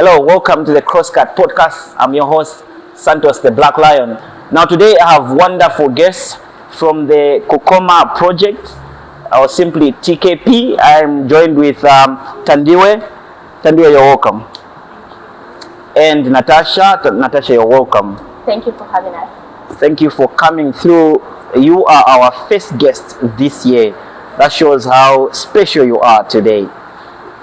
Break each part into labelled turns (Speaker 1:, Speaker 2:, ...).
Speaker 1: Hello, welcome to the Crosscut Podcast. I'm your host, Santos the Black Lion. Now today I have wonderful guests from the Kukoma project, or simply TKP. I'm joined with Tandiwe. Tandiwe, you're welcome. And Natasha. Natasha, you're welcome.
Speaker 2: Thank you for having us.
Speaker 1: Thank you for coming through. You are our first guest this year. That shows how special you are today.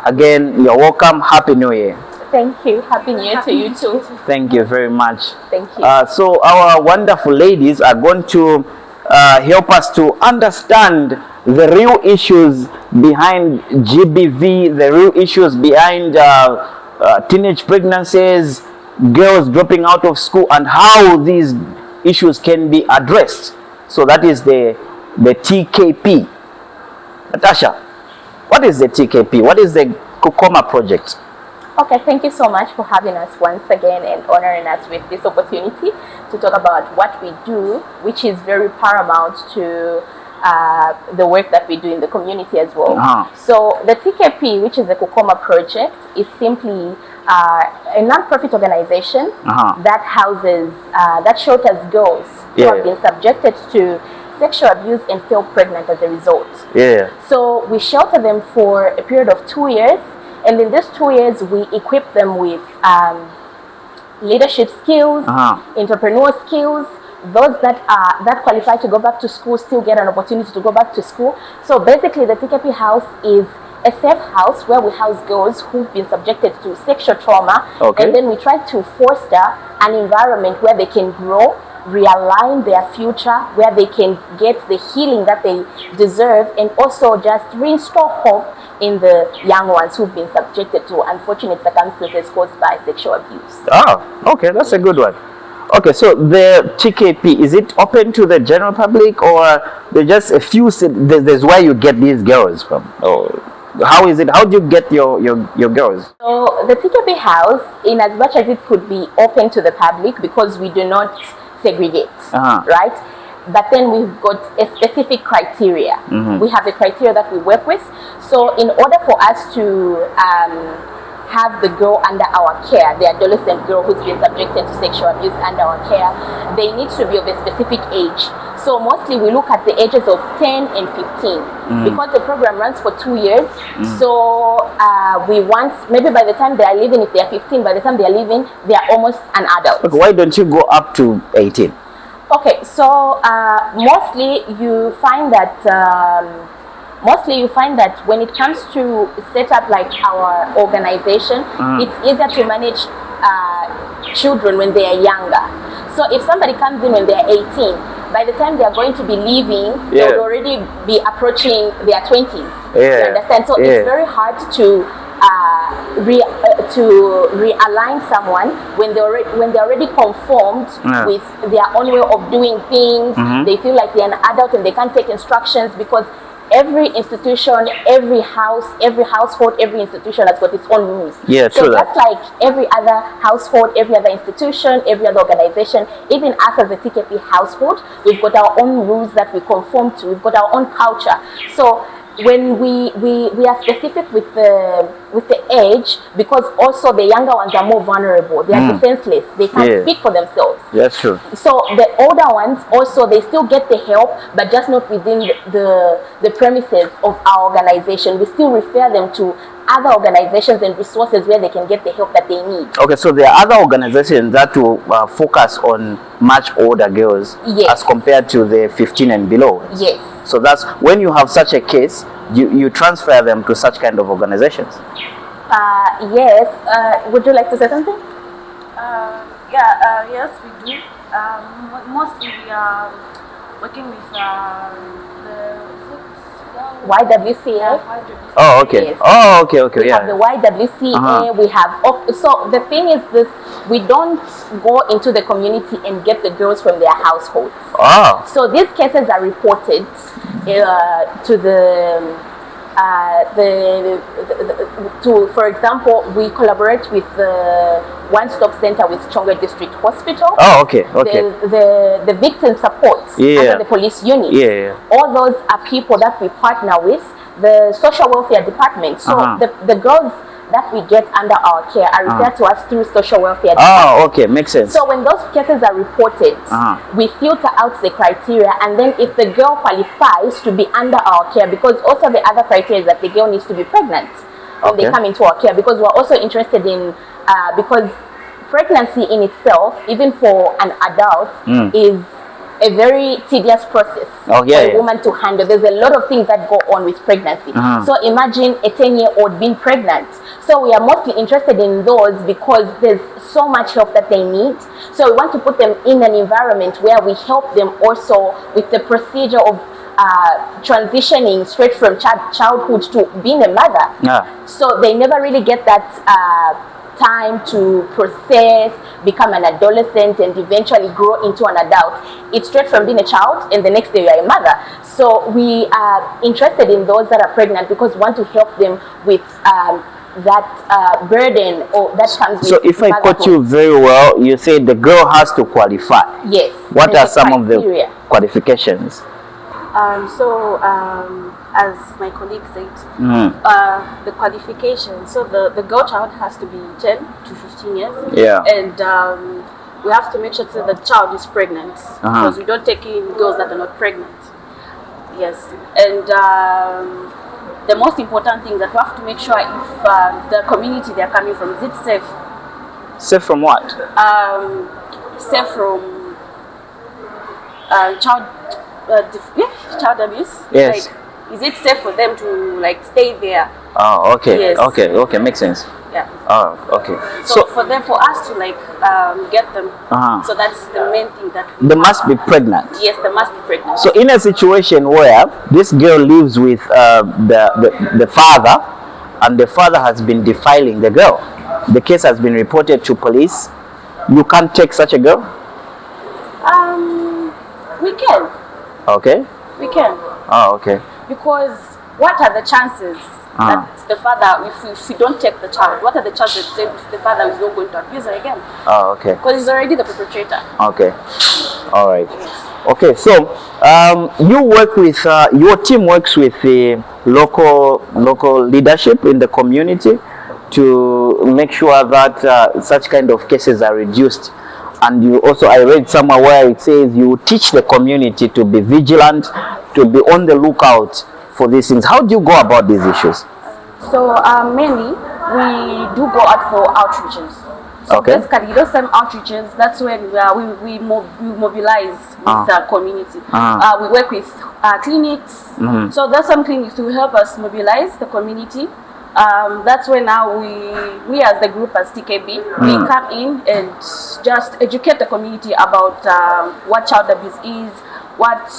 Speaker 1: Again, you're welcome. Happy New Year.
Speaker 2: Thank you. Happy New Year to you too.
Speaker 1: Thank you very much.
Speaker 2: Thank you.
Speaker 1: So our wonderful ladies are going to help us to understand the real issues behind GBV, the real issues behind teenage pregnancies, girls dropping out of school, and how these issues can be addressed. So that is the TKP. Natasha, what is the TKP? What is the Kukoma project?
Speaker 2: Okay, thank you so much for having us once again and honoring us with this opportunity to talk about what we do, which is very paramount to the work that we do in the community as well. So the TKP, which is the Kukoma project, is simply a non-profit organization that houses, that shelters girls who have been subjected to sexual abuse and fell pregnant as a result. So we shelter them for a period of 2 years. And in these 2 years, we equip them with leadership skills, entrepreneur skills. Those that qualify to go back to school still get an opportunity to go back to school. So basically, the TKP house is a safe house where we house girls who've been subjected to sexual trauma. And then we try to foster an environment where they can grow, realign their future, where they can get the healing that they deserve, and also just reinstore hope in the young ones who've been subjected to unfortunate circumstances caused by sexual abuse.
Speaker 1: Okay, that's a good one. Okay, so the TKP, is it open to the general public, or there's just a few, there's where you get these girls from? How is it? How do you get your girls? So
Speaker 2: the TKP house, in as much as it could be open to the public, because we do not segregate, right? But then we've got a specific criteria. We have a criteria that we work with. So in order for us to have the girl under our care, the adolescent girl who's been subjected to sexual abuse under our care, they need to be of a specific age. So mostly we look at the ages of 10 and 15 because the program runs for 2 years. So we want, maybe by the time they are leaving, if they are 15, by the time they are leaving, they are almost an adult.
Speaker 1: Okay, why don't you go up to 18?
Speaker 2: Okay, so mostly you find that when it comes to set up like our organization, it's easier to manage children when they are younger. So if somebody comes in when they are 18, by the time they are going to be leaving, they would already be approaching their 20s. You understand? So it's very hard to realign someone when they're already conformed with their own way of doing things. They feel like they're an adult and they can't take instructions, because every institution, every house, every household, every institution has got its own rules. So that's like every other household, every other institution, every other organization. Even us as a TKP household, we've got our own rules that we conform to. We've got our own culture. So when we are specific with the age, because also the younger ones are more vulnerable. They are defenseless. They can't speak for themselves.
Speaker 1: That's true.
Speaker 2: So the older ones also, they still get the help, but just not within the premises of our organization. We still refer them to other organizations and resources where they can get the help that they need. Okay,
Speaker 1: so there are other organizations that will focus on much older girls as compared to the 15 and below. So that's when you have such a case, you transfer them to such kind of organizations.
Speaker 2: Would you like to say something?
Speaker 3: Yes, we do. Mostly we are working with the
Speaker 2: YWCA.
Speaker 1: Okay.
Speaker 2: We have the YWCA. We have. So the thing is this: we don't go into the community and get the girls from their households. So these cases are reported to for example, we collaborate with the one-stop center with Chongwe District Hospital. The victim support under the police unit. All those are people that we partner with. The social welfare department. So the girls that we get under our care are referred to us through social welfare.
Speaker 1: Oh, okay, makes sense.
Speaker 2: So when those cases are reported, we filter out the criteria, and then if the girl qualifies to be under our care, because also the other criteria is that the girl needs to be pregnant when they come into our care, because we're also interested in, because pregnancy in itself, even for an adult, is a very tedious process for a woman to handle. There's a lot of things that go on with pregnancy. So imagine a 10-year-old being pregnant. So we are mostly interested in those because there's so much help that they need. So we want to put them in an environment where we help them also with the procedure of transitioning straight from childhood to being a mother. So they never really get that time to process, become an adolescent, and eventually grow into an adult. It's straight from being a child, and the next day you are a mother. So we are interested in those that are pregnant because we want to help them with that burden or that comes with.
Speaker 1: So if I quote you very well, you say the girl has to qualify.
Speaker 2: Yes.
Speaker 1: What are some of the qualifications?
Speaker 3: As my colleague said, the qualification. So the girl child has to be 10 to 15 years.
Speaker 1: Yeah.
Speaker 3: And we have to make sure that the child is pregnant because we don't take in girls that are not pregnant. Yes. And the most important thing that we have to make sure if the community they are coming from, is it safe?
Speaker 1: Safe from what?
Speaker 3: Safe from child abuse.
Speaker 1: Yes.
Speaker 3: Like, is it safe for them to like stay there?
Speaker 1: Oh, okay.
Speaker 3: Yes.
Speaker 1: Okay, makes sense.
Speaker 3: Yeah.
Speaker 1: Oh, okay.
Speaker 3: So for us to like get them, so that's the main thing that
Speaker 1: they must be pregnant.
Speaker 3: Yes, they must be pregnant.
Speaker 1: So in a situation where this girl lives with the father, and the father has been defiling the girl, the case has been reported to police, you can't take such a girl?
Speaker 3: We can.
Speaker 1: Okay.
Speaker 3: We can.
Speaker 1: Oh, okay.
Speaker 3: Because what are the chances that the father, if we don't take the child, what are the chances that the father is not going to abuse her again?
Speaker 1: Oh, okay.
Speaker 3: Because he's already the perpetrator.
Speaker 1: Okay. All right. Okay, so you work with, your team works with the local leadership in the community to make sure that such kind of cases are reduced. And you also, I read somewhere where it says you teach the community to be vigilant, to be on the lookout for these things. How do you go about these issues?
Speaker 3: So mainly we do go out for outreaches. So basically those same outreaches, that's when we mobilize with the community. We work with clinics. So there's some clinics to help us mobilize the community. That's when now we as the group as TKB, we come in and just educate the community about what child abuse is, what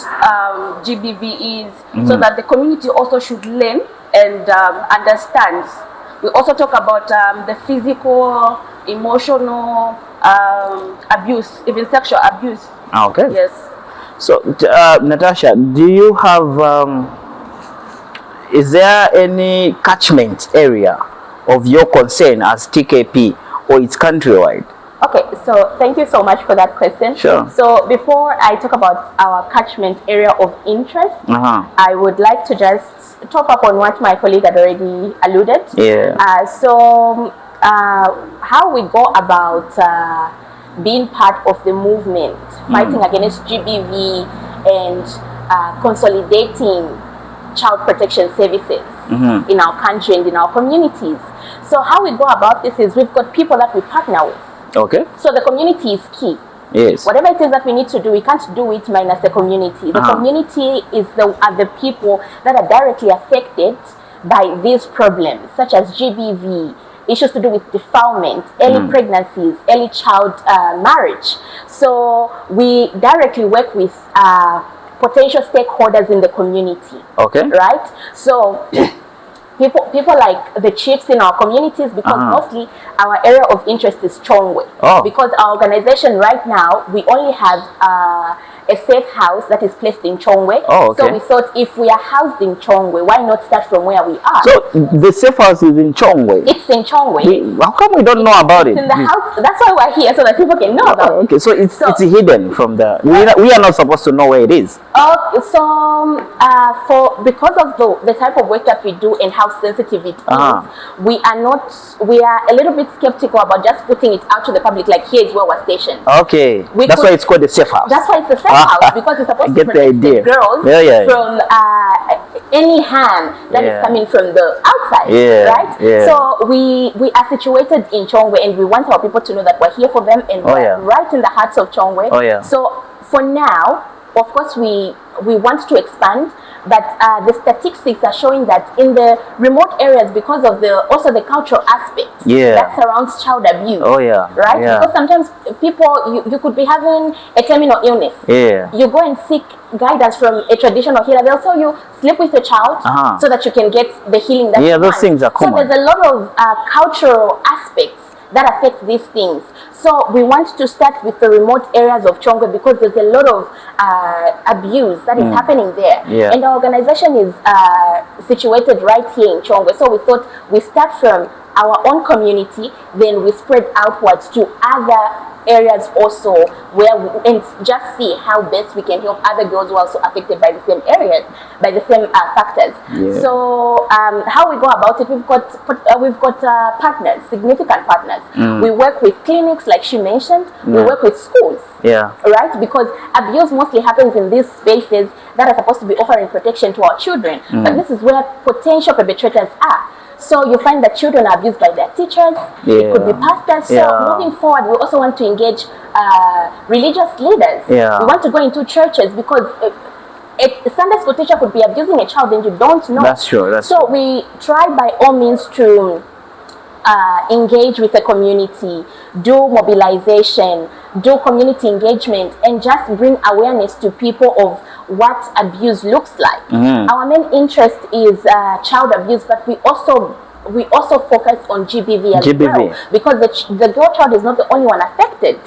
Speaker 3: GBV is, so that the community also should learn and understand. We also talk about the physical, emotional abuse, even sexual abuse.
Speaker 1: Okay.
Speaker 3: Yes.
Speaker 1: So Natasha, do you have is there any catchment area of your concern as TKP, or it's countrywide?
Speaker 2: Okay, so thank you so much for that question.
Speaker 1: Sure.
Speaker 2: So before I talk about our catchment area of interest, I would like to just top up on what my colleague had already alluded.
Speaker 1: Yeah.
Speaker 2: How we go about being part of the movement, fighting against GBV and consolidating child protection services in our country and in our communities. So how we go about this is we've got people that we partner with.
Speaker 1: Okay.
Speaker 2: So the community is key.
Speaker 1: Yes.
Speaker 2: Whatever it is that we need to do, we can't do it minus the community. The community are the people that are directly affected by these problems, such as GBV, issues to do with defilement, early pregnancies, early child marriage. So we directly work with potential stakeholders in the community. Okay. Right? So people like the chiefs in our communities, because mostly our area of interest is Chongwe. Because our organization right now, we only have a safe house that is placed in Chongwe. So we thought if we are housed in Chongwe, why not start from where we are?
Speaker 1: So the safe house is in Chongwe?
Speaker 2: It's in Chongwe.
Speaker 1: How come we don't know about it?
Speaker 2: It's in the house. That's why we're here, so that people can know about it.
Speaker 1: Okay, so it's hidden from the... We are not supposed to know where it is.
Speaker 2: Because of the type of work that we do and how how sensitive it is, we are a little bit skeptical about just putting it out to the public, like here is where we're stationed.
Speaker 1: Okay, that's why it's called a safe house.
Speaker 2: That's why it's a safe house, because it's supposed to protect the girls from any harm that is coming from the outside, right? So we are situated in Chongwe, and we want our people to know that we're here for them, and we're right in the hearts of Chongwe. So for now, of course, we want to expand, but the statistics are showing that in the remote areas, because of also the cultural aspect that surrounds child abuse, right? Because sometimes people, you could be having a terminal illness. You go and seek guidance from a traditional healer. They'll tell you, sleep with your child so that you can get the healing that you want.
Speaker 1: Those things are common.
Speaker 2: So there's a lot of cultural aspects that affect these things. So we want to start with the remote areas of Chongwe, because there's a lot of abuse that is happening there. And our organization is situated right here in Chongwe. So we thought we start from our own community, then we spread outwards to other areas also, and just see how best we can help other girls who are also affected by the same areas, by the same factors. So how we go about it, we've got partners, significant partners. We work with clinics, like she mentioned. We work with schools, right? Because abuse mostly happens in these spaces that are supposed to be offering protection to our children, but this is where potential perpetrators are. So you find that children are abused by their teachers. It could be pastors. So moving forward, we also want to engage religious leaders. We want to go into churches, because a Sunday school teacher could be abusing a child and you don't know.
Speaker 1: That's true.
Speaker 2: So we try by all means to engage with the community, do mobilization, do community engagement, and just bring awareness to people of what abuse looks like. Our main interest is child abuse, but we also focus on GBV as well, because the girl child is not the only one affected.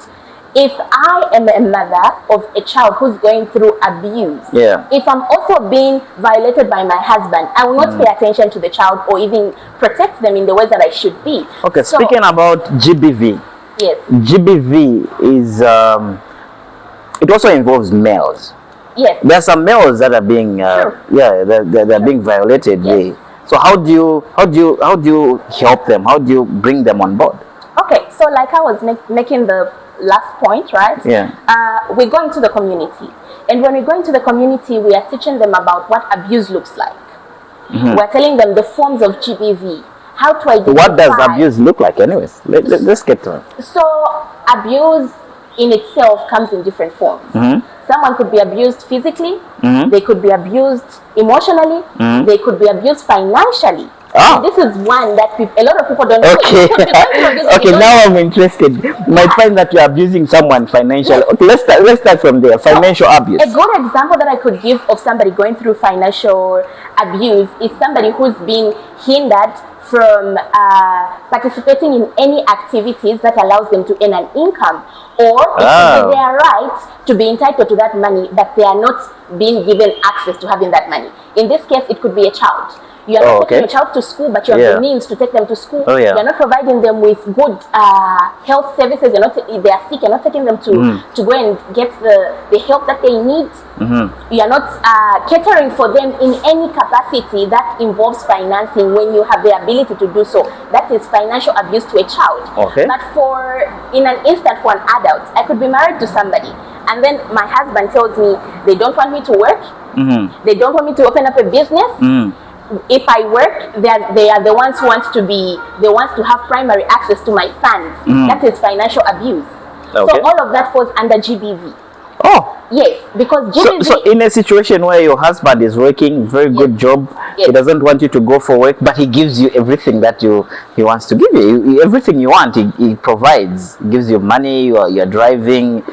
Speaker 2: If I am a mother of a child who's going through abuse, if I'm also being violated by my husband, I will not pay attention to the child or even protect them in the way that I should be.
Speaker 1: Okay, so, speaking about GBV, GBV is, it also involves males. There are some males that are being, they're being violated. So how do you help them? How do you bring them on board?
Speaker 2: Okay, so like I was making the last point, right? We go into the community, and when we go into the community, we are teaching them about what abuse looks like. We're telling them the forms of GBV, how to identify.
Speaker 1: What does abuse look like, anyways? Let's get to it.
Speaker 2: So abuse in itself comes in different forms. Someone could be abused physically, they could be abused emotionally, they could be abused financially. This is one that a lot of people don't know.
Speaker 1: Okay, now I'm interested. You might find that you're abusing someone financially. Okay, let's start from there. Financial abuse.
Speaker 2: A good example that I could give of somebody going through financial abuse is somebody who's been hindered from participating in any activities that allows them to earn an income, or it could be their right to be entitled to that money, but they are not being given access to having that money. In this case, it could be a child. You are not taking your child to school, but you have the means to take them to school. You are not providing them with good health services. They are sick. You're not taking them to go and get the help that they need. You are not catering for them in any capacity that involves financing when you have the ability to do so. That is financial abuse to a child. But in an instant, for an adult, I could be married to somebody, and then my husband tells me they don't want me to work. They don't want me to open up a business. If I work, they are the ones who want to have primary access to my funds. That is financial abuse. So all of that falls under GBV. Yes, because GBV.
Speaker 1: So in a situation where your husband is working, very good job, he doesn't want you to go for work, but he gives you everything that he wants to give you. Everything you want, he provides. He gives you money. You're driving.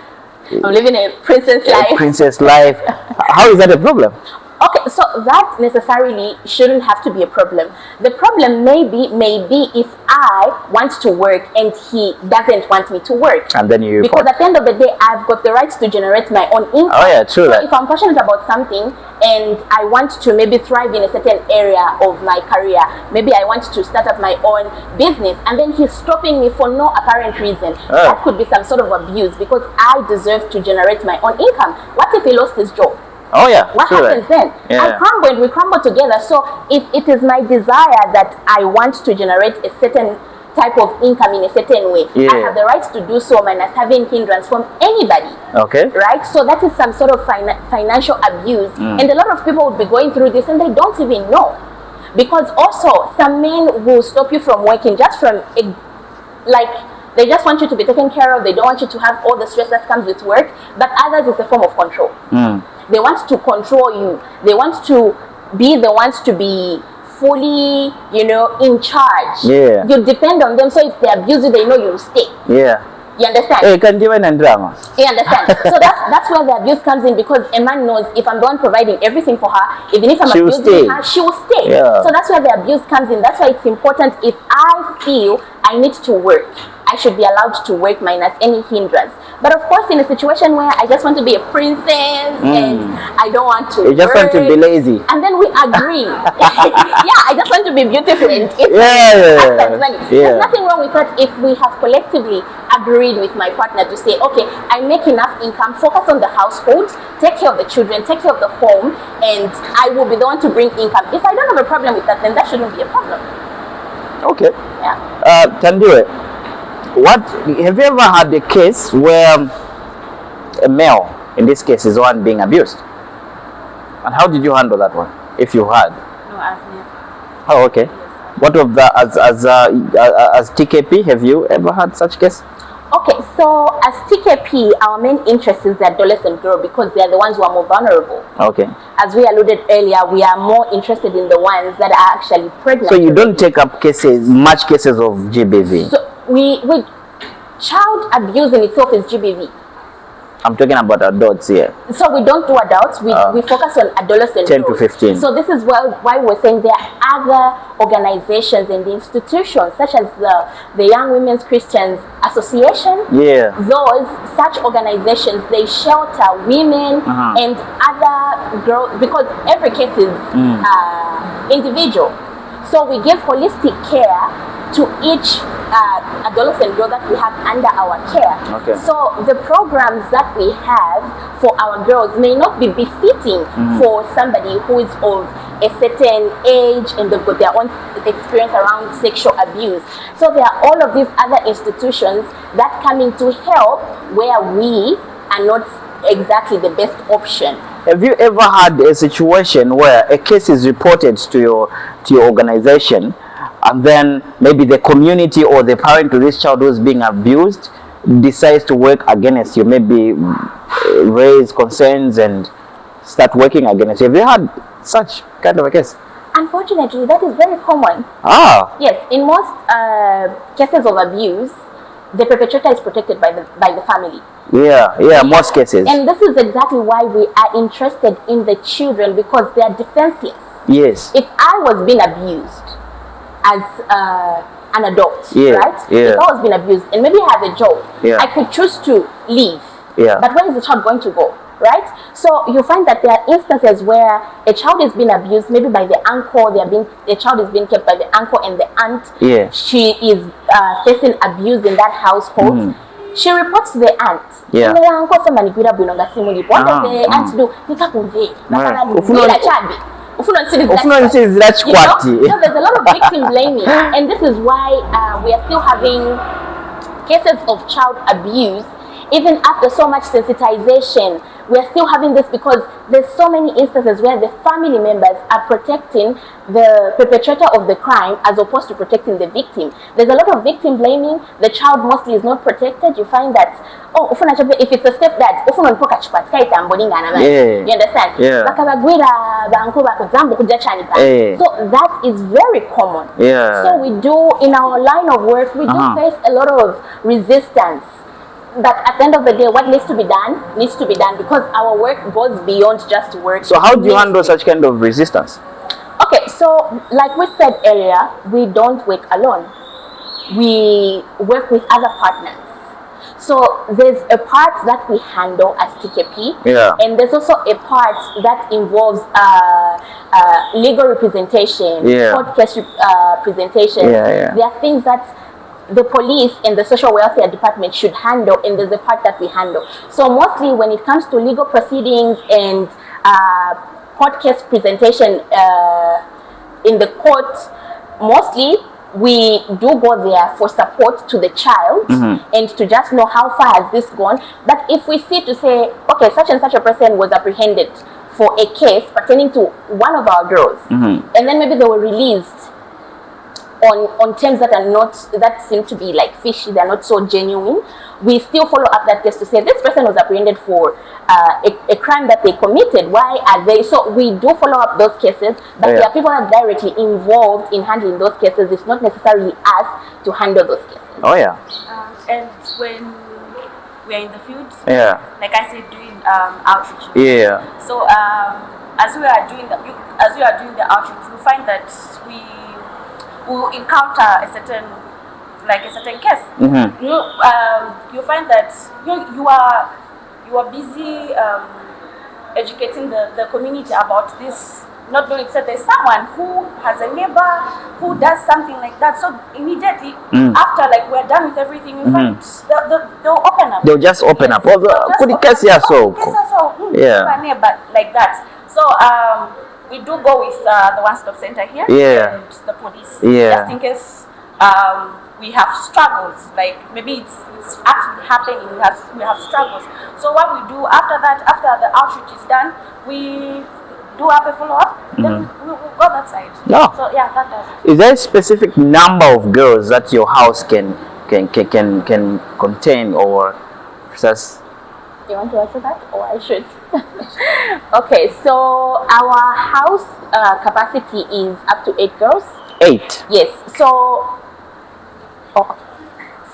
Speaker 2: I'm living a princess life.
Speaker 1: Princess life. How is that a problem?
Speaker 2: Okay, so that necessarily shouldn't have to be a problem. The problem may be if I want to work and he doesn't want me to work.
Speaker 1: And then you
Speaker 2: because at the end of the day, I've got the right to generate my own income.
Speaker 1: True.
Speaker 2: So if I'm passionate about something and I want to maybe thrive in a certain area of my career, maybe I want to start up my own business, and then he's stopping me for no apparent reason. That could be some sort of abuse, because I deserve to generate my own income. What if he lost his job?
Speaker 1: Oh yeah.
Speaker 2: What happens then?
Speaker 1: Yeah.
Speaker 2: I crumble and we crumble together. So if it is my desire that I want to generate a certain type of income in a certain way,
Speaker 1: yeah.
Speaker 2: I have the right to do so minus having hindrance from anybody.
Speaker 1: Okay.
Speaker 2: Right? So that is some sort of financial abuse. And a lot of people will be going through this and they don't even know. Because also some men will stop you from working just from they just want you to be taken care of. They don't want you to have all the stress that comes with work. But others is a form of control. They want to control you. They want to be the ones to be fully, in charge.
Speaker 1: Yeah.
Speaker 2: You depend on them. So if they abuse you, they know you'll stay.
Speaker 1: Yeah.
Speaker 2: You understand?
Speaker 1: Hey, can you and drama?
Speaker 2: You understand? So that's where the abuse comes in, because a man knows if I'm the one providing everything for her, even if I'm abusing her, she will stay.
Speaker 1: Yeah.
Speaker 2: So that's where the abuse comes in. That's why it's important, if I feel I need to work, I should be allowed to work minus any hindrance. But of course, in a situation where I just want to be a princess and I don't want to
Speaker 1: You just want to be lazy.
Speaker 2: And then we agree. Yeah, I just want to be beautiful and money. There's nothing wrong with that if we have collectively agreed with my partner to say, okay, I make enough income, focus on the household, take care of the children, take care of the home, and I will be the one to bring income. If I don't have a problem with that, then that shouldn't be a problem.
Speaker 1: Okay.
Speaker 2: Yeah.
Speaker 1: Tandure, have you ever had a case where a male, in this case, is the one being abused? And how did you handle that one, if you had?
Speaker 3: No, I've never.
Speaker 1: Oh, okay.
Speaker 3: Yes,
Speaker 1: what of the as TKP, have you ever had such case?
Speaker 2: Okay, so as TKP, our main interest is the adolescent girl, because they are the ones who are more vulnerable.
Speaker 1: Okay.
Speaker 2: As we alluded earlier, we are more interested in the ones that are actually pregnant.
Speaker 1: So you don't take up much cases of GBV?
Speaker 2: So we child abuse in itself is GBV.
Speaker 1: I'm talking about adults here.
Speaker 2: So we don't do adults, we focus on adolescents.
Speaker 1: 10 to 15.
Speaker 2: So this is why we're saying there are other organizations and institutions, such as the Young Women's Christians Association.
Speaker 1: Yeah.
Speaker 2: Such organizations, they shelter women and other girls, because every case is individual. So we give holistic care to each adolescent girl that we have under our care.
Speaker 1: Okay.
Speaker 2: So the programs that we have for our girls may not be befitting for somebody who is of a certain age and they've got their own experience around sexual abuse. So there are all of these other institutions that come in to help where we are not exactly the best option.
Speaker 1: Have you ever had a situation where a case is reported to your organization, and then maybe the community or the parent to this child who is being abused decides to work against you, maybe raise concerns and start working against you? Have you had such kind of a case?
Speaker 2: Unfortunately, that is very common. Yes, in most cases of abuse, the perpetrator is protected by the family.
Speaker 1: Yeah, most cases.
Speaker 2: And this is exactly why we are interested in the children, because they are defenseless.
Speaker 1: Yes.
Speaker 2: If I was being abused as an adult, right?
Speaker 1: Yeah.
Speaker 2: If I was being abused and maybe I have a job,
Speaker 1: yeah,
Speaker 2: I could choose to leave.
Speaker 1: Yeah.
Speaker 2: But where is the child going to go? Right? So you find that there are instances where a child is being abused, maybe by the uncle. A child is being kept by the uncle and the aunt.
Speaker 1: Yeah.
Speaker 2: She is facing abuse in that household. She reports to the aunt.
Speaker 1: Yeah.
Speaker 2: What does the aunt do? So there's a lot of victim blaming, and this is why we are still having cases of child abuse. Even after so much sensitization, we are still having this, because there's so many instances where the family members are protecting the perpetrator of the crime as opposed to protecting the victim. There's a lot of victim blaming. The child mostly is not protected. You find that, if it's a stepdad, you understand?
Speaker 1: Yeah.
Speaker 2: So that is very common.
Speaker 1: Yeah.
Speaker 2: So we do, in our line of work, we do face a lot of resistance. But at the end of the day, what needs to be done, because our work goes beyond just work.
Speaker 1: So how do you handle such kind of resistance?
Speaker 2: Okay, so like we said earlier, we don't work alone. We work with other partners. So there's a part that we handle as TKP, and there's also a part that involves legal representation, court case representation. There are things that the police and the social welfare department should handle, and there's a part that we handle. So mostly when it comes to legal proceedings and court case presentation in the court, mostly we do go there for support to the child and to just know how far has this gone. But if we see to say, okay, such and such a person was apprehended for a case pertaining to one of our girls, and then maybe they were released on terms that are not, that seem to be like fishy, they're not so genuine, we still follow up that case to say this person was apprehended for a crime that they committed. Why are they? So we do follow up those cases, but there are people that are directly involved in handling those cases. It's not necessarily us to handle those cases.
Speaker 1: Oh yeah.
Speaker 3: And when we are in the field, like I said, doing outreach.
Speaker 1: Yeah.
Speaker 3: So as we are doing the outreach, we find that we will encounter a certain case. You find that you are busy educating the community about this, not knowing that there's someone who has a neighbor who does something like that. So immediately after, like, we're done with everything, you find they'll open up.
Speaker 1: They'll just open up.
Speaker 3: Neighbor like that. So we do go with the one-stop center here and the police, just in case we have struggles, like maybe it's actually happening, we have struggles. So what we do after that, after the outreach is done, we do up a follow-up, then we'll go that side.
Speaker 1: No.
Speaker 3: So yeah, that does.
Speaker 1: Is there a specific number of girls that your house can contain, or just?
Speaker 2: You want to answer that, or I should? Okay, so our house capacity is up to 8 girls. 8? Yes. So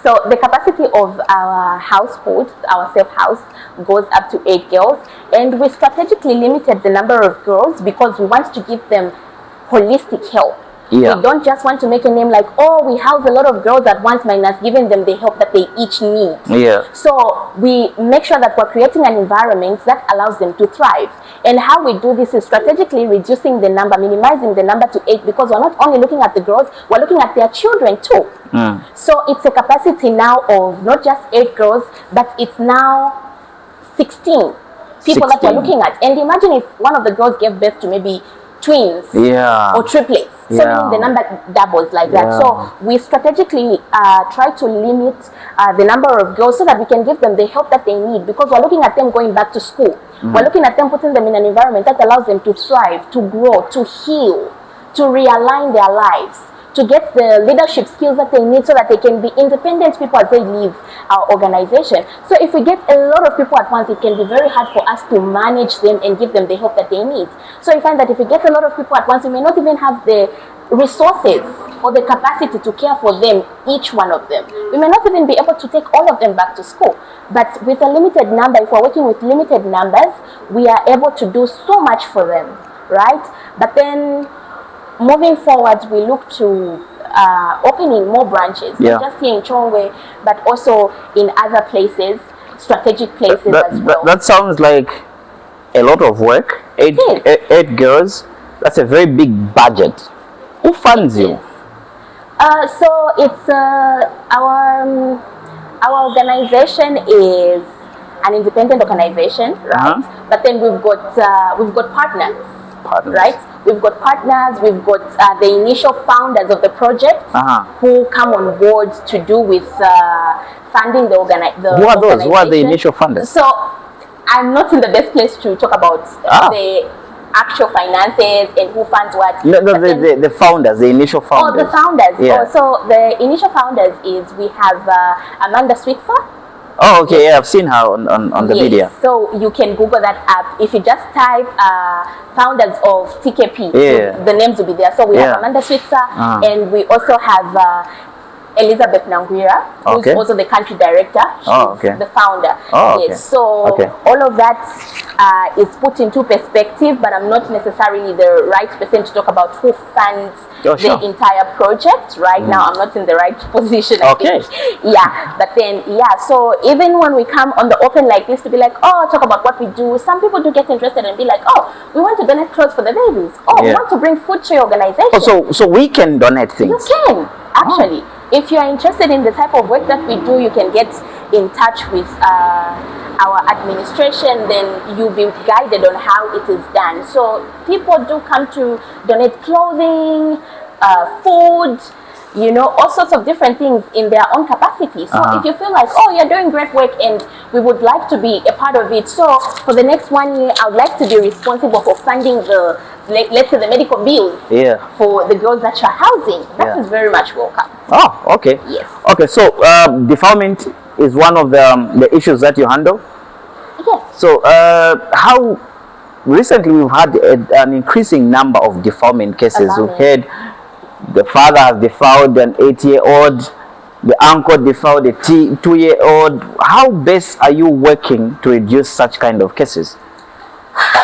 Speaker 2: the capacity of our household, our safe house, goes up to 8 girls, and we strategically limited the number of girls because we want to give them holistic help. We don't just want to make a name like, oh, we house a lot of girls at once, minus giving them the help that they each need. So we make sure that we're creating an environment that allows them to thrive. And how we do this is strategically reducing the number, minimizing the number to 8, because we're not only looking at the girls, we're looking at their children too. So it's a capacity now of not just 8 girls, but it's now 16 people that we're looking at. And imagine if one of the girls gave birth to maybe twins or triplets. So the number doubles like that. So we strategically try to limit the number of girls so that we can give them the help that they need, because we're looking at them going back to school. We're looking at them putting them in an environment that allows them to thrive, to grow, to heal, to realign their lives, to get the leadership skills that they need so that they can be independent people as they leave our organization. So if we get a lot of people at once, it can be very hard for us to manage them and give them the help that they need. So you find that if we get a lot of people at once, we may not even have the resources or the capacity to care for them, each one of them. We may not even be able to take all of them back to school. But with a limited number, if we're working with limited numbers, we are able to do so much for them, right? But then moving forward, we look to opening more branches, not just here in Chongwe, but also in other places, strategic places as well.
Speaker 1: That sounds like a lot of work. 8 girls, that's a very big budget. Who funds you?
Speaker 2: So it's our organization is an independent organization, right? But then we've got partners, right? We've got partners, we've got the initial founders of the project who come on board to do with funding the organization.
Speaker 1: Who are those? Who are the initial funders?
Speaker 2: So I'm not in the best place to talk about the actual finances and who funds what.
Speaker 1: No, the founders, the initial founders.
Speaker 2: Oh, the founders. So the initial founders is, we have Amanda Switzer.
Speaker 1: Oh, okay, I've seen her on the video.
Speaker 2: So you can Google that up. If you just type founders of TKP, the names will be there. So we have Amanda Switzer, and we also have Elizabeth Nangwira, who's also the country director. She's the founder. So all of that is put into perspective, but I'm not necessarily the right person to talk about who funds the entire project. Right now, I'm not in the right position, I think. But then, so even when we come on the open like this to be like, oh, talk about what we do, some people do get interested and be like, oh, we want to donate clothes for the babies. Oh, we want to bring food to your organization.
Speaker 1: Oh, so we can donate things?
Speaker 2: You can, actually. If you are interested in the type of work that we do, you can get in touch with our administration, then you'll be guided on how it is done. So people do come to donate clothing, food, you know, all sorts of different things in their own capacity. So if you feel like, oh, you're doing great work and we would like to be a part of it, so for the next 1 year, I would like to be responsible for funding the, let's say, the medical bills for the girls that you're housing. That is very much welcome.
Speaker 1: Oh, okay.
Speaker 2: Yes.
Speaker 1: Okay, so defilement is one of the issues that you handle?
Speaker 2: Yes.
Speaker 1: So how recently we've had an increasing number of defilement cases. We've heard the father has defiled an 8-year-old, the uncle defiled a 2-year-old. How best are you working to reduce such kind of cases?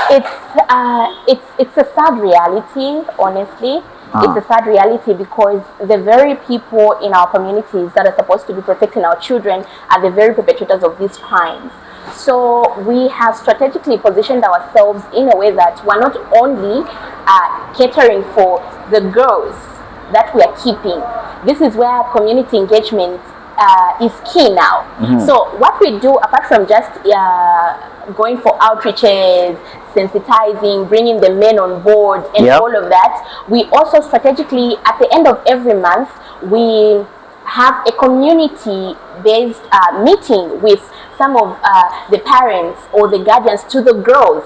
Speaker 2: It's a sad reality, honestly. It's a sad reality because the very people in our communities that are supposed to be protecting our children are the very perpetrators of these crimes. So we have strategically positioned ourselves in a way that we're not only catering for the girls that we are keeping. This is where community engagement is key now. So what we do, apart from just going for outreaches, sensitizing, bringing the men on board and all of that, we also strategically, at the end of every month, we have a community-based meeting with some of the parents or the guardians to the girls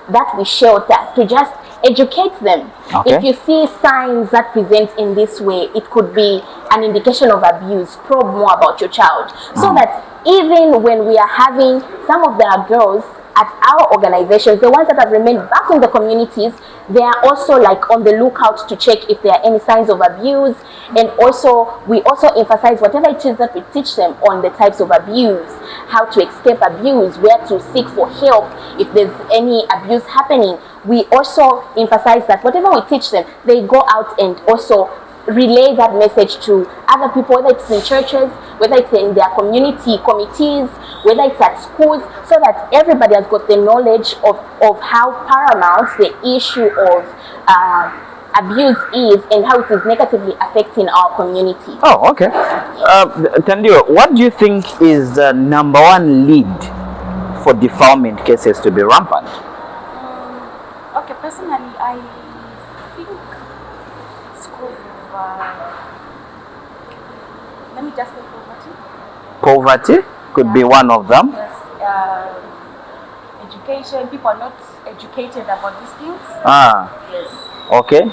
Speaker 2: that we shelter to just educate them. If you see signs that present in this way, it could be an indication of abuse. Probe more about your child, so that even when we are having some of the girls at our organizations, the ones that have remained back in the communities, they are also like on the lookout to check if there are any signs of abuse. And also we also emphasize whatever it is that we teach them on the types of abuse, how to escape abuse, where to seek for help if there's any abuse happening. We also emphasize that whatever we teach them, they go out and also relay that message to other people, whether it's in churches, whether it's in their community committees, whether it's at schools, so that everybody has got the knowledge of how paramount the issue of abuse is and how it is negatively affecting our community.
Speaker 1: Oh, okay. Tandio, what do you think is the #1 lead for defilement cases to be rampant?
Speaker 3: Okay, personally, I think it's called, let me just say poverty.
Speaker 1: Poverty could be one of them.
Speaker 3: Yes, education, people are not educated about these things. Yes.
Speaker 1: Okay.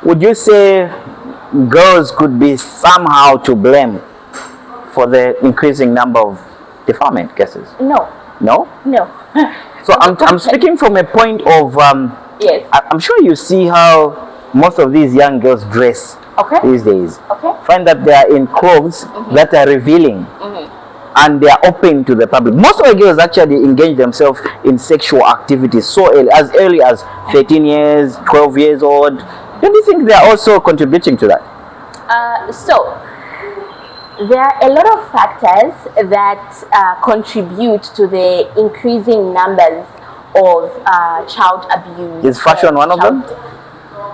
Speaker 1: Would you say girls could be somehow to blame for the increasing number of defilement cases?
Speaker 2: No.
Speaker 1: No?
Speaker 2: No.
Speaker 1: So I'm speaking from a point of
Speaker 2: yes.
Speaker 1: I'm sure you see how most of these young girls dress these days. Find that they are in clothes that are revealing and they are open to the public. Most of the girls actually engage themselves in sexual activities so early as 13 years, 12 years old. Don't you think they are also contributing to that?
Speaker 2: So there are a lot of factors that contribute to the increasing numbers of child abuse.
Speaker 1: Is fashion one of them?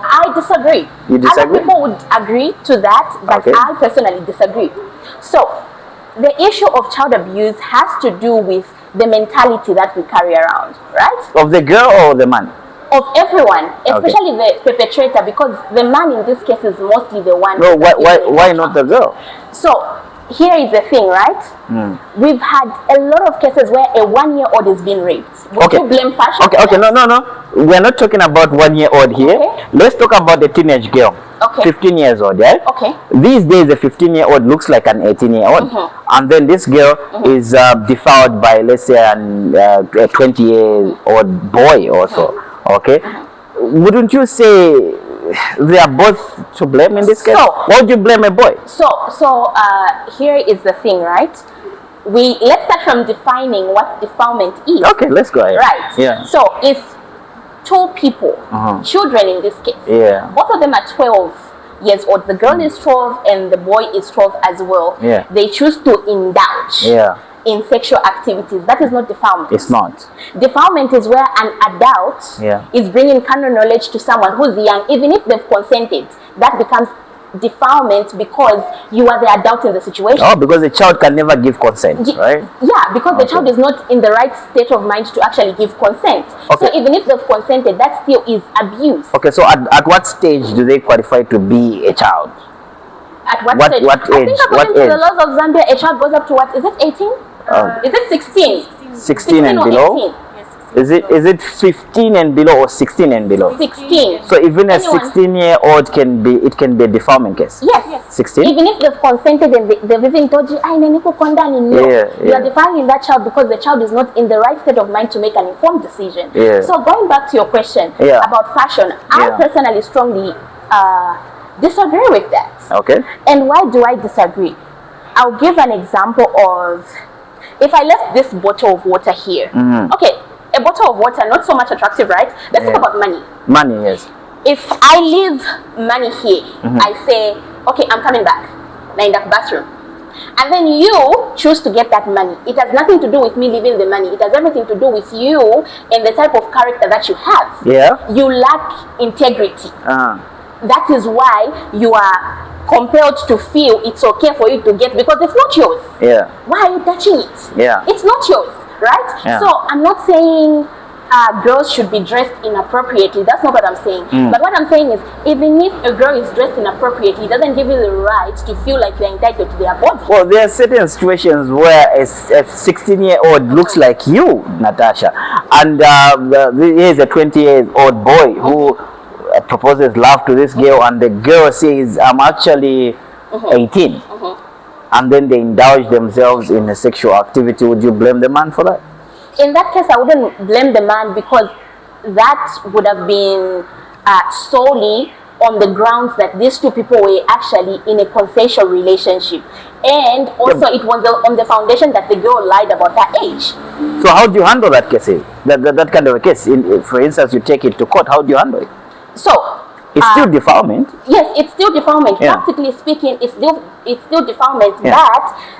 Speaker 2: I disagree.
Speaker 1: You disagree?
Speaker 2: Other people would agree to that, but I personally disagree. So the issue of child abuse has to do with the mentality that we carry around, right?
Speaker 1: Of the girl or the man?
Speaker 2: Of everyone, especially the perpetrator, because the man in this case is mostly the one.
Speaker 1: No, why not the girl?
Speaker 2: So here is the thing, right? We've had a lot of cases where a 1-year-old is being raped. Would you blame fashion?
Speaker 1: Okay, no. We're not talking about 1-year-old here. Let's talk about the teenage girl. 15 years old, yeah? These days, a 15-year-old looks like an 18-year-old. And then this girl is defiled by, let's say, a 20-year-old boy or so. Wouldn't you say they are both to blame in this case? Why would you blame a boy?
Speaker 2: So here is the thing, right? Let's start from defining what defilement is.
Speaker 1: Okay, let's go ahead.
Speaker 2: Right.
Speaker 1: Yeah.
Speaker 2: So if two people, children in this case, both of them are 12 years old. The girl is 12 and the boy is 12 as well. They choose to indulge in sexual activities. That is not defilement.
Speaker 1: It's not.
Speaker 2: Defilement is where an adult is bringing carnal knowledge to someone who's young, even if they've consented. That becomes defilement because you are the adult in the situation.
Speaker 1: Oh, because the child can never give consent, right?
Speaker 2: Yeah, because the child is not in the right state of mind to actually give consent.
Speaker 1: Okay.
Speaker 2: So even if they've consented, that still is abuse.
Speaker 1: Okay, so at what stage do they qualify to be a child?
Speaker 2: At what stage?
Speaker 1: What age?
Speaker 2: I think according to the laws of Zambia, a child goes up to what? Is it 18? Is it 16?
Speaker 1: 16 and below?
Speaker 2: 18?
Speaker 1: Is it 15 and below or 16 and below?
Speaker 2: 16.
Speaker 1: So even a
Speaker 2: Anyone.
Speaker 1: 16-year-old can be a defilement case.
Speaker 2: Yes.
Speaker 1: 16.
Speaker 2: Even if they've consented and they've even told you, you are defiling that child because the child is not in the right state of mind to make an informed decision.
Speaker 1: Yeah.
Speaker 2: So going back to your question about fashion, I personally strongly disagree with that.
Speaker 1: Okay.
Speaker 2: And why do I disagree? I'll give an example of, if I left this bottle of water here, okay, a bottle of water, not so much attractive, right? Let's talk about money.
Speaker 1: Money, yes.
Speaker 2: If I leave money here, I say, okay, I'm coming back, in the bathroom. And then you choose to get that money. It has nothing to do with me leaving the money. It has everything to do with you and the type of character that you have.
Speaker 1: Yeah.
Speaker 2: You lack integrity. That is why you are compelled to feel it's okay for you to get, because it's not yours.
Speaker 1: Yeah.
Speaker 2: Why are you touching it?
Speaker 1: Yeah.
Speaker 2: It's not yours, right?
Speaker 1: Yeah.
Speaker 2: So I'm not saying girls should be dressed inappropriately. That's not what I'm saying. But what I'm saying is, even if a girl is dressed inappropriately, it doesn't give you the right to feel like you're entitled to their body.
Speaker 1: Well, there are certain situations where a 16-year-old looks like you, Natasha, and here's a 20-year-old boy who proposes love to this girl, and the girl says, I'm actually 18. And then they indulge themselves in a sexual activity. Would you blame the man for that?
Speaker 2: In that case, I wouldn't blame the man, because that would have been solely on the grounds that these two people were actually in a consensual relationship. And also it was on the foundation that the girl lied about her age.
Speaker 1: So how do you handle that case? That kind of a case? For instance, you take it to court, how do you handle it?
Speaker 2: So
Speaker 1: it's still defilement.
Speaker 2: Yes, it's still defilement.
Speaker 1: Yeah.
Speaker 2: Practically speaking, it's still defilement.
Speaker 1: Yeah.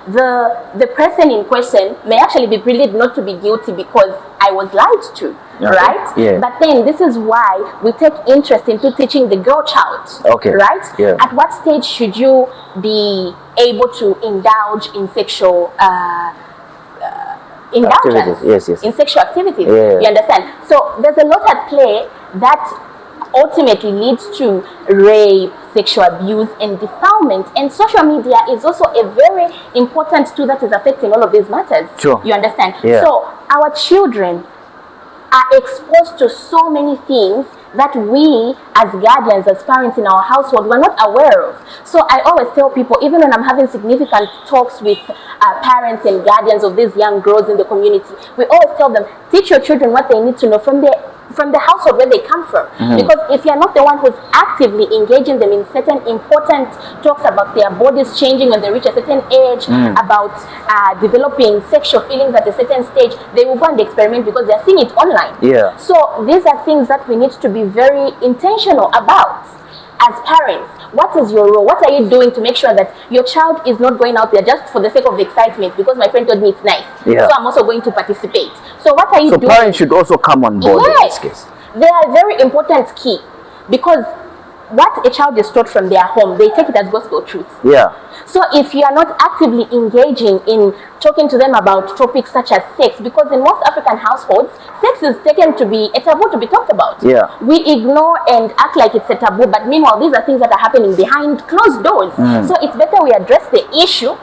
Speaker 2: But the person in question may actually be believed not to be guilty because I was lied to, right?
Speaker 1: Yeah.
Speaker 2: But then this is why we take interest into teaching the girl child.
Speaker 1: Okay.
Speaker 2: Right?
Speaker 1: Yeah.
Speaker 2: At what stage should you be able to indulge in sexual indulgence?
Speaker 1: Yes.
Speaker 2: In sexual activities.
Speaker 1: Yeah.
Speaker 2: You understand? So there's a lot at play that ultimately leads to rape, sexual abuse, and defilement. And social media is also a very important tool that is affecting all of these matters.
Speaker 1: Sure.
Speaker 2: You understand?
Speaker 1: Yeah.
Speaker 2: So our children are exposed to so many things that we as guardians, as parents in our household, we're not aware of. So I always tell people, even when I'm having significant talks with parents and guardians of these young girls in the community, we always tell them, teach your children what they need to know from the household where they come from. Because if you're not the one who's actively engaging them in certain important talks about their bodies changing when they reach a certain age, about developing sexual feelings at a certain stage, they will go and experiment because they're seeing it online.
Speaker 1: Yeah.
Speaker 2: So these are things that we need to be very intentional about as parents. What is your role? What are you doing to make sure that your child is not going out there just for the sake of the excitement because my friend told me it's nice,
Speaker 1: Yeah.
Speaker 2: so I'm also going to participate? So what are you
Speaker 1: So
Speaker 2: doing?
Speaker 1: parents should also come on board in this
Speaker 2: Yes,
Speaker 1: case.
Speaker 2: they are very important key, because what a child is taught from their home, they take it as gospel truth.
Speaker 1: Yeah.
Speaker 2: So if you are not actively engaging in talking to them about topics such as sex, because in most African households, sex is taken to be a taboo to be talked about.
Speaker 1: Yeah.
Speaker 2: We ignore and act like it's a taboo, but meanwhile, these are things that are happening behind closed doors. So it's better we address the issue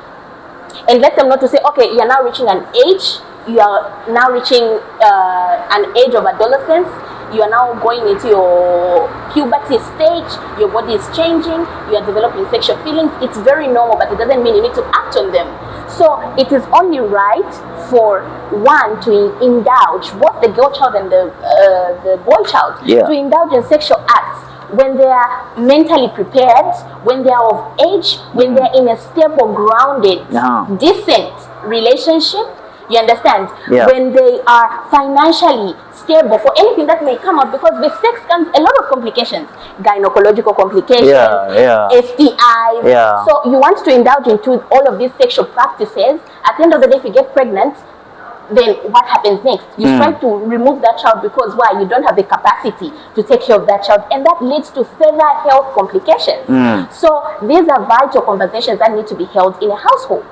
Speaker 2: and let them know to say, okay, you're now reaching an age, you are now reaching an age of adolescence, you are now going into your puberty stage, your body is changing, you are developing sexual feelings. It's very normal, but it doesn't mean you need to act on them. So it is only right for one to indulge, both the girl child and the boy child, to indulge in sexual acts when they are mentally prepared, when they are of age, when they are in a stable, grounded, decent relationship. You understand?
Speaker 1: Yeah.
Speaker 2: When they are financially stable for anything that may come up, because with sex comes a lot of complications, gynecological complications, STIs.
Speaker 1: Yeah.
Speaker 2: So you want to indulge into all of these sexual practices. At the end of the day, if you get pregnant, then what happens next? You try to remove that child because why? You don't have the capacity to take care of that child, and that leads to further health complications. So these are vital conversations that need to be held in a household.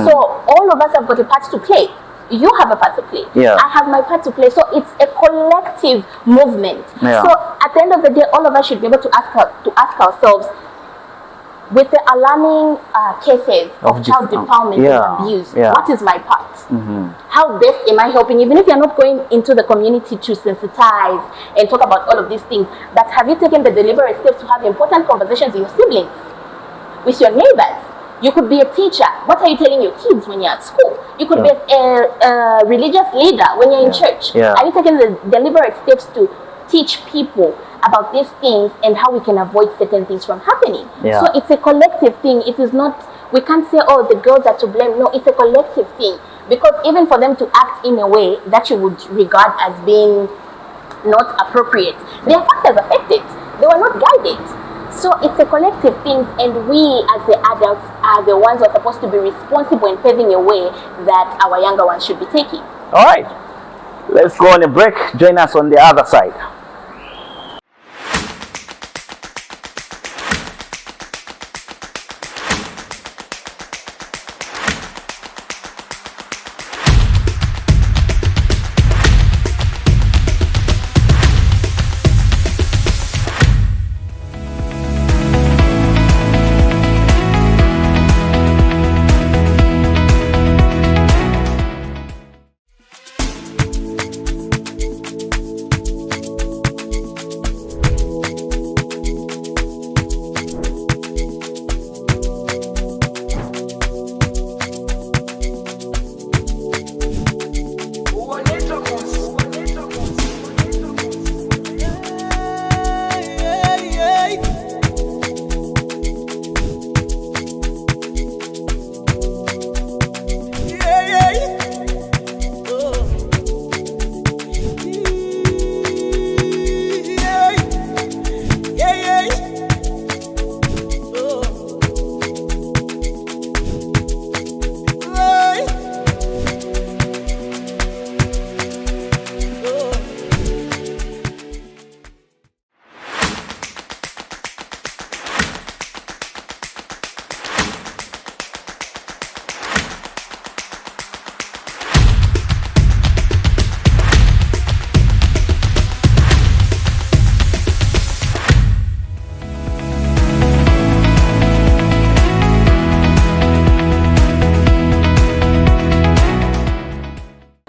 Speaker 2: So all of us have got a part to play. You have a part to play. I have my part to play. So it's a collective movement. So at the end of the day, all of us should be able to ask ourselves, with the alarming cases of child defilement and abuse, what is my part? How best am I helping? Even if you're not going into the community to sensitize and talk about all of these things, but have you taken the deliberate steps to have important conversations with your siblings, with your neighbors? You could be a teacher. What are you telling your kids when you're at school? You could be a religious leader when you're in church. Are you taking the deliberate steps to teach people about these things and how we can avoid certain things from happening? So it's a collective thing. It is not, we can't say, oh, the girls are to blame. No, it's a collective thing. Because even for them to act in a way that you would regard as being not appropriate, they are factors affected. They were not guided. So it's a collective thing, and we as the adults are the ones who are supposed to be responsible in paving a way that our younger ones should be taking.
Speaker 1: All right, let's go on a break. Join us on the other side.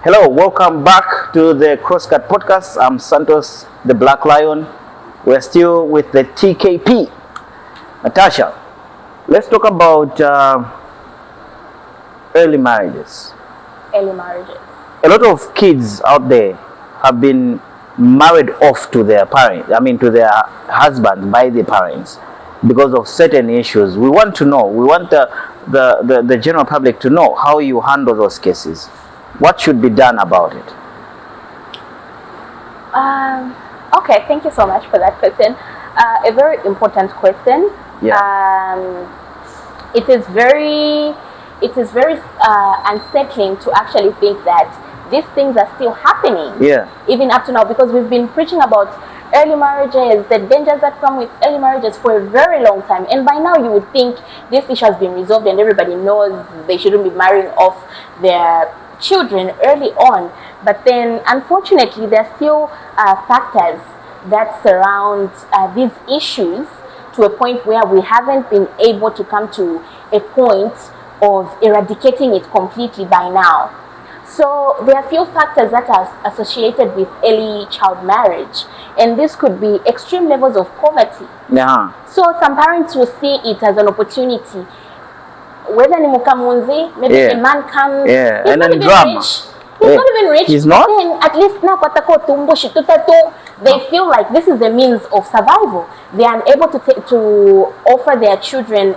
Speaker 1: Hello, welcome back to the Crosscut Podcast. I'm Santos, the Black Lion. We're still with the TKP. Natasha, let's talk about early marriages.
Speaker 2: Early marriages.
Speaker 1: A lot of kids out there have been married off to their parents, to their husband by the parents because of certain issues. We want to know, we want the general public to know how you handle those cases. What should be done about it?
Speaker 2: Okay, thank you so much for that question. A very important question. It is very unsettling to actually think that these things are still happening. Even up to now, because we've been preaching about early marriages, the dangers that come with early marriages for a very long time, and by now you would think this issue has been resolved and everybody knows they shouldn't be marrying off their children early on. But then unfortunately there are still factors that surround these issues to a point where we haven't been able to come to a point of eradicating it completely by now. So there are few factors that are associated with early child marriage, and this could be extreme levels of poverty. So some parents will see it as an opportunity. Whether ni mukamunzi, maybe a man comes, he's not even rich. He's not even rich.
Speaker 1: He's not?
Speaker 2: Then at least now they feel like this is a means of survival. They are able to offer their children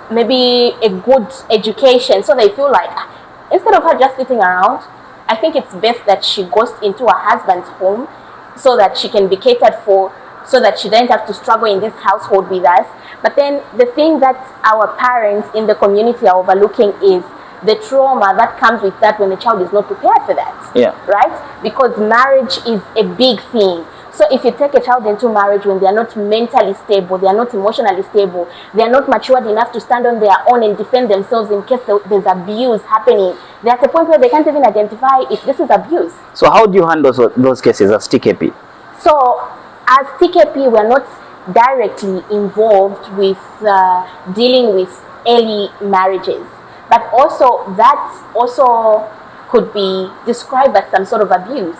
Speaker 2: maybe a good education. So they feel like instead of her just sitting around, I think it's best that she goes into her husband's home so that she can be catered for, so that she doesn't have to struggle in this household with us. But then the thing that our parents in the community are overlooking is the trauma that comes with that when the child is not prepared for that.
Speaker 1: Yeah.
Speaker 2: Right? Because marriage is a big thing. So if you take a child into marriage when they are not mentally stable, they are not emotionally stable, they are not matured enough to stand on their own and defend themselves in case there's abuse happening, they're at a point where they can't even identify if this is abuse.
Speaker 1: So how do you handle those cases as TKP?
Speaker 2: So as TKP, we're not directly involved with dealing with early marriages, but also that also could be described as some sort of abuse.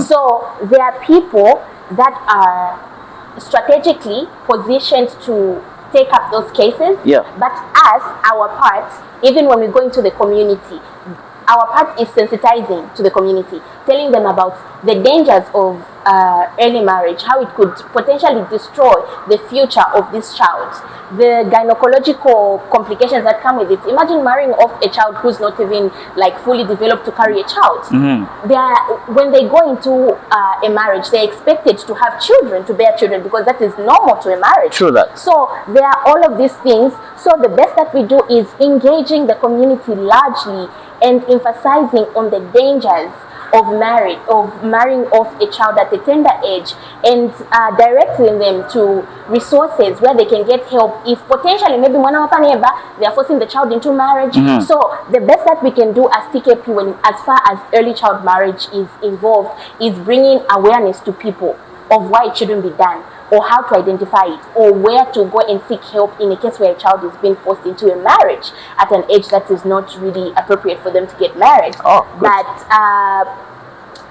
Speaker 2: So there are people that are strategically positioned to take up those cases, but us, our part, even when we go into the community, our part is sensitizing to the community, telling them about the dangers of early marriage, how it could potentially destroy the future of this child, the gynecological complications that come with it. Imagine marrying off a child who's not even like fully developed to carry a child. When they go into a marriage, they're expected to have children, to bear children, because that is normal to a marriage.
Speaker 1: True that.
Speaker 2: So there are all of these things. So the best that we do is engaging the community largely and emphasizing on the dangers of marrying off a child at a tender age, and directing them to resources where they can get help if potentially maybe they are forcing the child into marriage. So the best that we can do as TKP as far as early child marriage is involved is bringing awareness to people of why it shouldn't be done, or how to identify it, or where to go and seek help in a case where a child is being forced into a marriage at an age that is not really appropriate for them to get married. But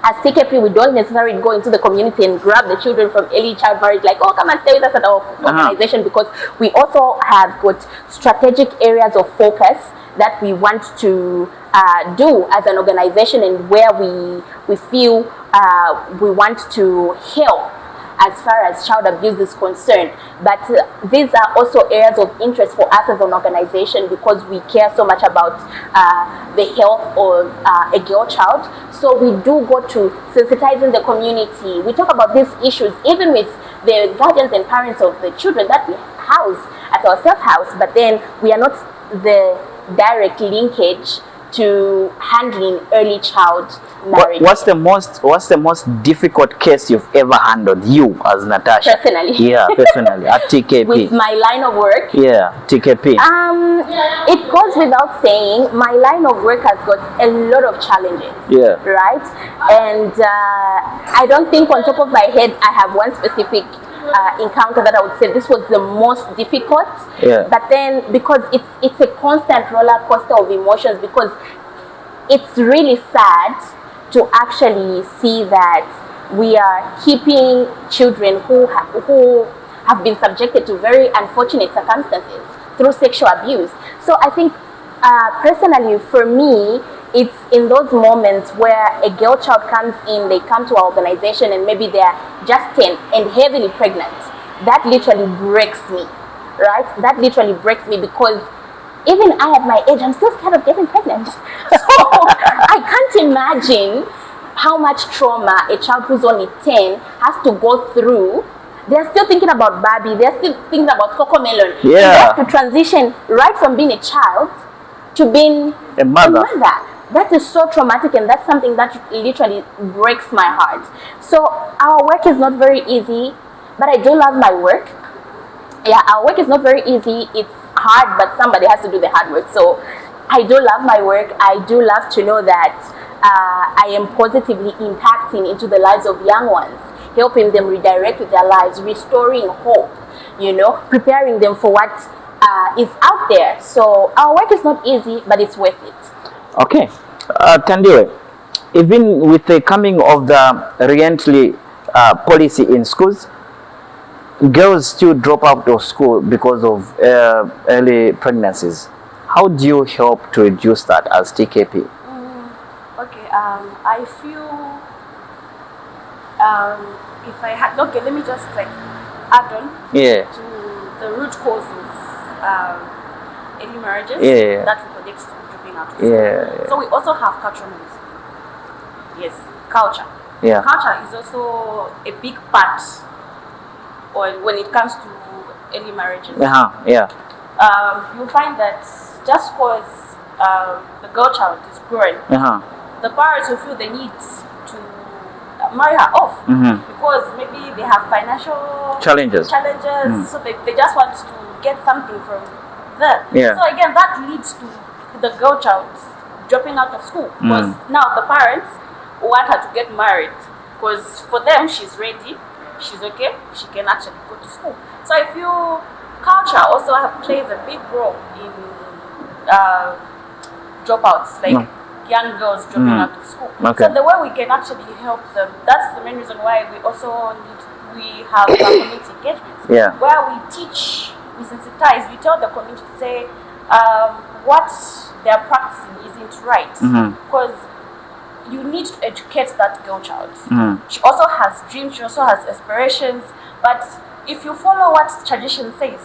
Speaker 2: as TKP, we don't necessarily go into the community and grab the children from early child marriage, like, oh, come and stay with us at our organization, because we also have got strategic areas of focus that we want to do as an organization, and where we feel we want to help as far as child abuse is concerned. But these are also areas of interest for us as an organization, because we care so much about the health of a girl child. So we do go to sensitizing the community. We talk about these issues even with the guardians and parents of the children that we house at our self-house, but then we are not the direct linkage to handling early child marriage.
Speaker 1: What's the most difficult case you've ever handled, you as Natasha?
Speaker 2: Personally.
Speaker 1: Yeah, personally at TKP.
Speaker 2: With my line of work.
Speaker 1: Yeah, TKP.
Speaker 2: It goes without saying, my line of work has got a lot of challenges.
Speaker 1: Yeah.
Speaker 2: Right? And I don't think on top of my head I have one specific encounter that I would say this was the most difficult.
Speaker 1: Yeah.
Speaker 2: But then, because it's a constant roller coaster of emotions, because it's really sad to actually see that we are keeping children who have been subjected to very unfortunate circumstances through sexual abuse. So I think personally for me, it's in those moments where a girl child comes in, they come to our organization and maybe they're just 10 and heavily pregnant. That literally breaks me, right? That literally breaks me, because even I at my age, I'm still scared of getting pregnant. So I can't imagine how much trauma a child who's only 10 has to go through. They're still thinking about Barbie, they're still thinking about Cocomelon.
Speaker 1: Yeah.
Speaker 2: They have to transition right from being a child to being
Speaker 1: a mother.
Speaker 2: That is so traumatic, and that's something that literally breaks my heart. So our work is not very easy, but I do love my work. Yeah, our work is not very easy. It's hard, but somebody has to do the hard work. So I do love my work. I do love to know that I am positively impacting into the lives of young ones, helping them redirect their lives, restoring hope, preparing them for what is out there. So our work is not easy, but it's worth it.
Speaker 1: Okay, Tandile, even with the coming of the re-entry policy in schools, girls still drop out of school because of early pregnancies. How do you help to reduce that as TKP?
Speaker 3: Okay, I feel if I had, okay, let me just add on to the root causes early marriages that we predict dropping out of school. So we also have cultural norms. Yes, culture.
Speaker 1: Yeah.
Speaker 3: Culture is also a big part when it comes to early marriages.
Speaker 1: Yeah.
Speaker 3: You'll find that just because the girl child is growing, the parents will feel the need to marry her off because maybe they have financial
Speaker 1: challenges.
Speaker 3: So they just want to get something from there. So again, that leads to the girl child dropping out of school because now the parents want her to get married because for them she's ready, she's okay, she can actually go to school. So I feel culture also plays a big role in dropouts, like young girls dropping out of school. So the way we can actually help them, that's the main reason why we also we have community engagements where we teach, we sensitize, we tell the community to say what they're practicing isn't right because you need to educate that girl child. She also has dreams, she also has aspirations, but if you follow what tradition says,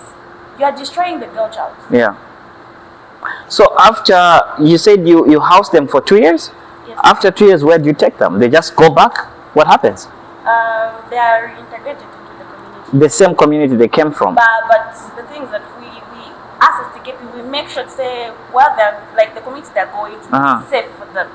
Speaker 3: you are destroying the girl child.
Speaker 1: So after you said you house them for 2 years?
Speaker 3: Yes.
Speaker 1: After 2 years, where do you take them? They just go back? What happens?
Speaker 3: They are integrated into the community.
Speaker 1: The same community they came from?
Speaker 3: But the things that we as TKP, we make sure to say where they're, like the community they're going to be safe for them.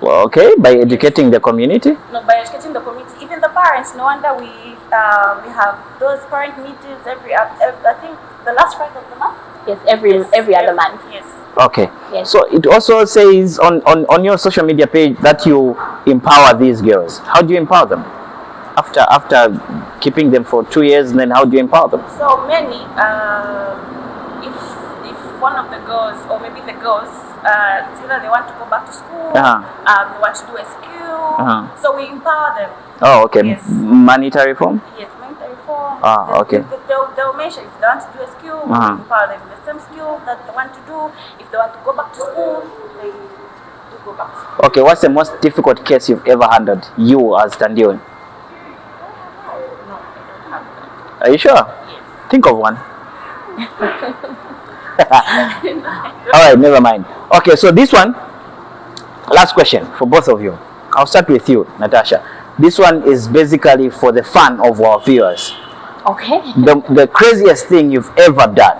Speaker 1: Well, okay, by educating the community?
Speaker 3: No, by educating the community. Even the parents, no wonder we have those parent meetings every I think the last Friday of the month.
Speaker 2: Yes, every other month.
Speaker 3: Yes.
Speaker 1: Okay.
Speaker 2: Yes.
Speaker 1: So it also says on your social media page that you empower these girls. How do you empower them? After keeping them for 2 years, and then how do you empower them?
Speaker 3: So many, if one of the girls, or maybe the girls, it's either they want to go back to school, they want to do a skill, so we empower them.
Speaker 1: Oh, okay.
Speaker 3: Yes.
Speaker 1: Monetary form?
Speaker 3: Yes, monetary form.
Speaker 1: Okay.
Speaker 3: They'll mention if they want to do a skill, we empower them with the same skill that they want to do. If they want to go back to school, they do go back to school.
Speaker 1: Okay, what's the most difficult case you've ever handled, you as Tandion?
Speaker 3: No, I don't have that.
Speaker 1: Are you sure?
Speaker 3: Yes.
Speaker 1: Think of one. Alright, never mind. Okay, so this one, last question for both of you. I'll start with you, Natasha. This one is basically for the fun of our viewers.
Speaker 2: Okay.
Speaker 1: The craziest thing you've ever done.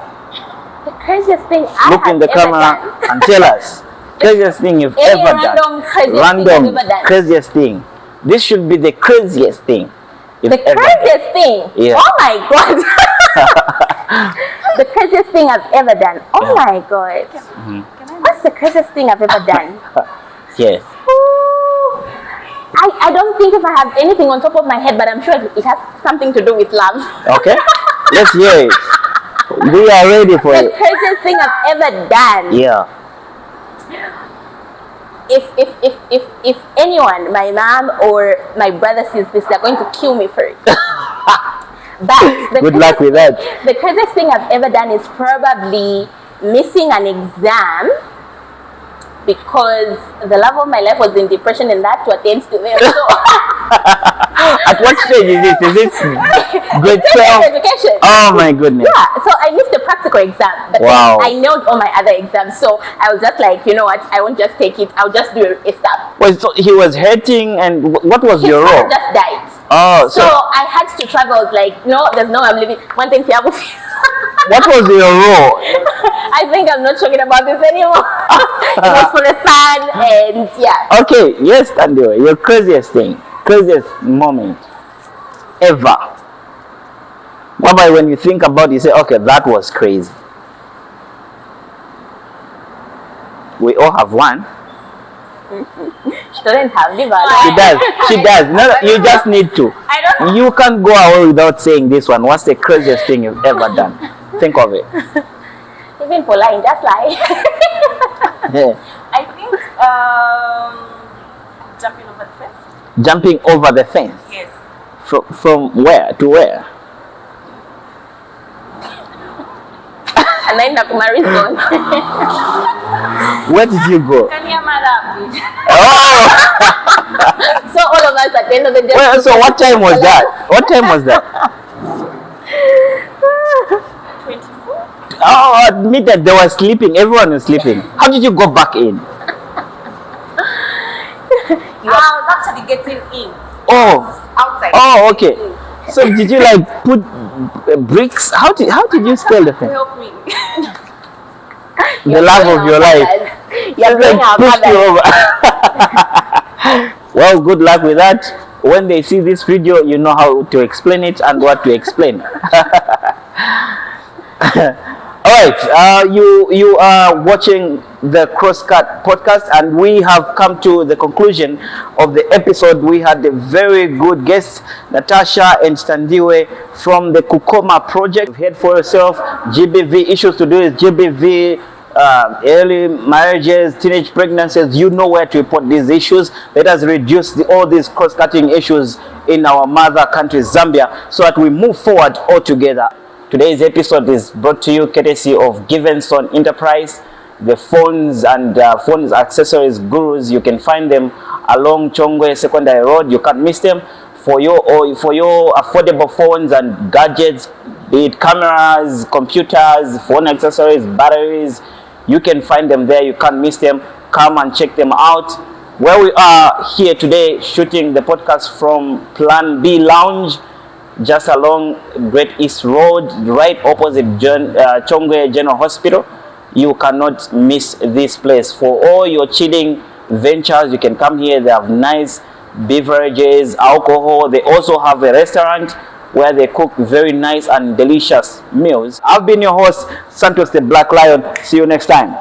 Speaker 2: The craziest thing
Speaker 1: Look in the camera and tell us. Craziest thing you've ever done. Random craziest thing. This should be the craziest thing.
Speaker 2: The craziest thing?
Speaker 1: Yeah.
Speaker 2: Oh my God. The craziest thing I've ever done. Oh my God. What's the craziest thing I've ever done?
Speaker 1: Yes.
Speaker 2: I don't think if I have anything on top of my head, but I'm sure it has something to do with love.
Speaker 1: Okay. Let's hear it. We are ready for
Speaker 2: The
Speaker 1: it.
Speaker 2: craziest thing I've ever done.
Speaker 1: Yeah.
Speaker 2: If anyone, my mom or my brother sees this, they're going to kill me for it. But
Speaker 1: good luck with that.
Speaker 2: The craziest thing I've ever done is probably missing an exam because the love of my life was in depression and that to attend to them. So
Speaker 1: at what stage is this? Is it grade 12?
Speaker 2: Education.
Speaker 1: Oh my goodness.
Speaker 2: Yeah, so I missed the practical exam, but then I nailed all my other exams. So I was just like, you know what, I won't just take it, I'll just do a stuff.
Speaker 1: Well, so he was hurting, and what was your role?
Speaker 2: He just died.
Speaker 1: Oh,
Speaker 2: so I had to travel. I was like, no, there's no way I'm leaving. One thing, Tiago.
Speaker 1: What was your role?
Speaker 2: I think I'm not talking about this anymore. It was for the fun, and yeah.
Speaker 1: Okay, yes, Tandio, your craziest thing, craziest moment ever. Whereby when you think about it, you say, okay, that was crazy. We all have one.
Speaker 2: She doesn't have liver.
Speaker 1: She does. She does. No, you just need to. You can't go away without saying this one. What's the craziest thing you've ever done? Think of it.
Speaker 2: Even for lying, just lie.
Speaker 1: Yeah.
Speaker 3: I think jumping over the fence.
Speaker 1: Jumping over the fence?
Speaker 3: Yes.
Speaker 1: From where to where?
Speaker 2: And then Marizon.
Speaker 1: Where did you go? Oh!
Speaker 2: So all of us at the end of the day.
Speaker 1: Well, so what time was that? What time was that?
Speaker 3: 24.
Speaker 1: Oh, admit that they were sleeping. Everyone was sleeping. How did you go back in?
Speaker 3: I was actually getting in.
Speaker 1: Oh.
Speaker 3: Outside.
Speaker 1: Oh, okay. So did you like put bricks? How did you steal the thing?
Speaker 3: Help me.
Speaker 1: The love of your life.
Speaker 2: You're bringing our
Speaker 1: Push you
Speaker 2: mother.
Speaker 1: over. Well, good luck with that. When they see this video, you know how to explain it and what to explain. Alright, you are watching the Crosscut podcast, and we have come to the conclusion of the episode. We had a very good guest, Natasha and Standiwe from the Kukoma project. Head for yourself, GBV issues to do with GBV, early marriages, teenage pregnancies. You know where to report these issues. Let us reduce all these cross-cutting issues in our mother country, Zambia, so that we move forward all together. Today's episode is brought to you courtesy of Givenson Enterprise, the phones and phones accessories gurus. You can find them along Chongwe Secondary Road. You can't miss them. For your affordable phones and gadgets, be it cameras, computers, phone accessories, batteries, you can find them there. You can't miss them. Come and check them out. Where we are here today, shooting the podcast from Plan B Lounge, just along Great East Road, right opposite Chongwe General Hospital. You cannot miss this place. For all your chilling ventures, you can come here. They have nice beverages, alcohol. They also have a restaurant where they cook very nice and delicious meals. I've been your host, Santos the Black Lion. See you next time.